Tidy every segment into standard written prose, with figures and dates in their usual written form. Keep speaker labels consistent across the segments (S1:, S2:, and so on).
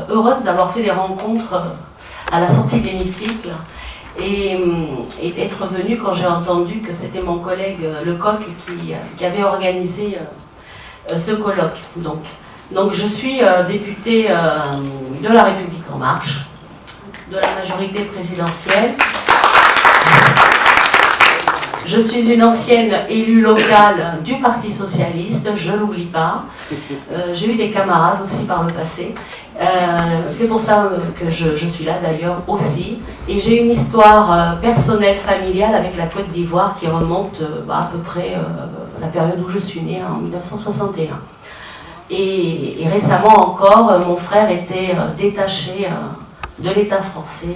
S1: heureuse d'avoir fait des rencontres à la sortie de l'hémicycle et d'être venue quand j'ai entendu que c'était mon collègue Lecoq qui avait organisé ce colloque. Donc je suis députée de La République En Marche, de la majorité présidentielle. Je suis une ancienne élue locale du Parti Socialiste, je ne l'oublie pas. J'ai eu des camarades aussi par le passé. C'est pour ça que je suis là d'ailleurs aussi. Et j'ai une histoire personnelle, familiale avec la Côte d'Ivoire qui remonte à peu près à la période où je suis née, en 1961. Et récemment encore, mon frère était détaché de l'État français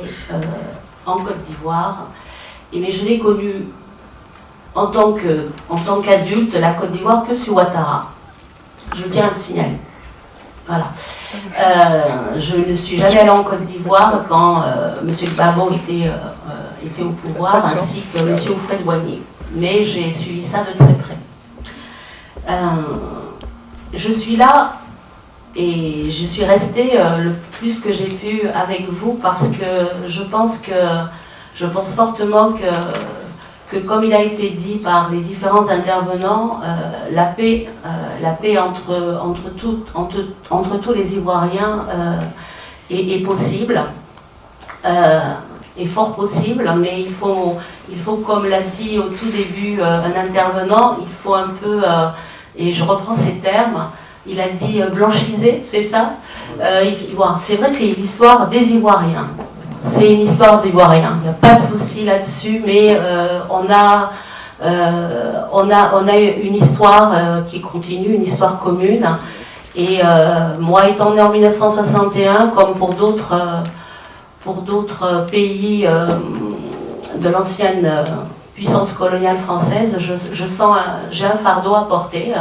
S1: en Côte d'Ivoire. Mais je l'ai connu en tant qu'adulte, la Côte d'Ivoire, que sur Ouattara. Je tiens à le signaler. Voilà. Je ne suis jamais allée en Côte d'Ivoire quand M. Gbagbo était au pouvoir, ainsi que M. Houphouët-Boigny. Mais j'ai suivi ça de très près. Je suis là et je suis restée le plus que j'ai pu avec vous parce que je pense fortement que comme il a été dit par les différents intervenants, la paix entre tous les Ivoiriens est possible, est fort possible, mais il faut, comme l'a dit au tout début un intervenant, il faut un peu, et je reprends ces termes, il a dit blanchiser, c'est ça. C'est vrai que c'est l'histoire des Ivoiriens. C'est une histoire d'Ivoiriens, il n'y a pas de souci là-dessus, mais on a une histoire qui continue, une histoire commune. Et moi, étant née en 1961, comme pour d'autres pays de l'ancienne puissance coloniale française, j'ai un fardeau à porter,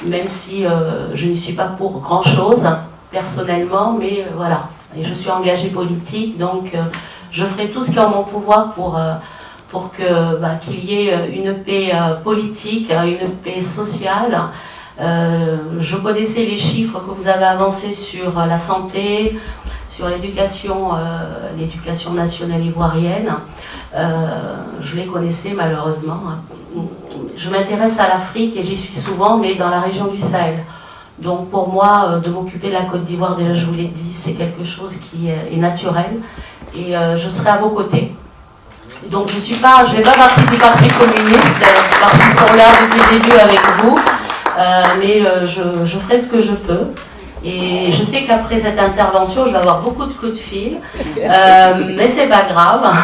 S1: même si je n'y suis pas pour grand-chose, personnellement, mais voilà. Et je suis engagée politique, donc je ferai tout ce qui est en mon pouvoir pour qu'il y ait une paix politique, une paix sociale. Je connaissais les chiffres que vous avez avancés sur la santé, sur l'éducation nationale ivoirienne. Je les connaissais malheureusement. Je m'intéresse à l'Afrique et j'y suis souvent, mais dans la région du Sahel. Donc pour moi, de m'occuper de la Côte d'Ivoire, déjà je vous l'ai dit, c'est quelque chose qui est naturel et je serai à vos côtés. Donc je ne vais pas partir du Parti communiste parce qu'ils sont là depuis le début avec vous, mais je ferai ce que je peux. Et je sais qu'après cette intervention, je vais avoir beaucoup de coups de fil, mais c'est pas grave.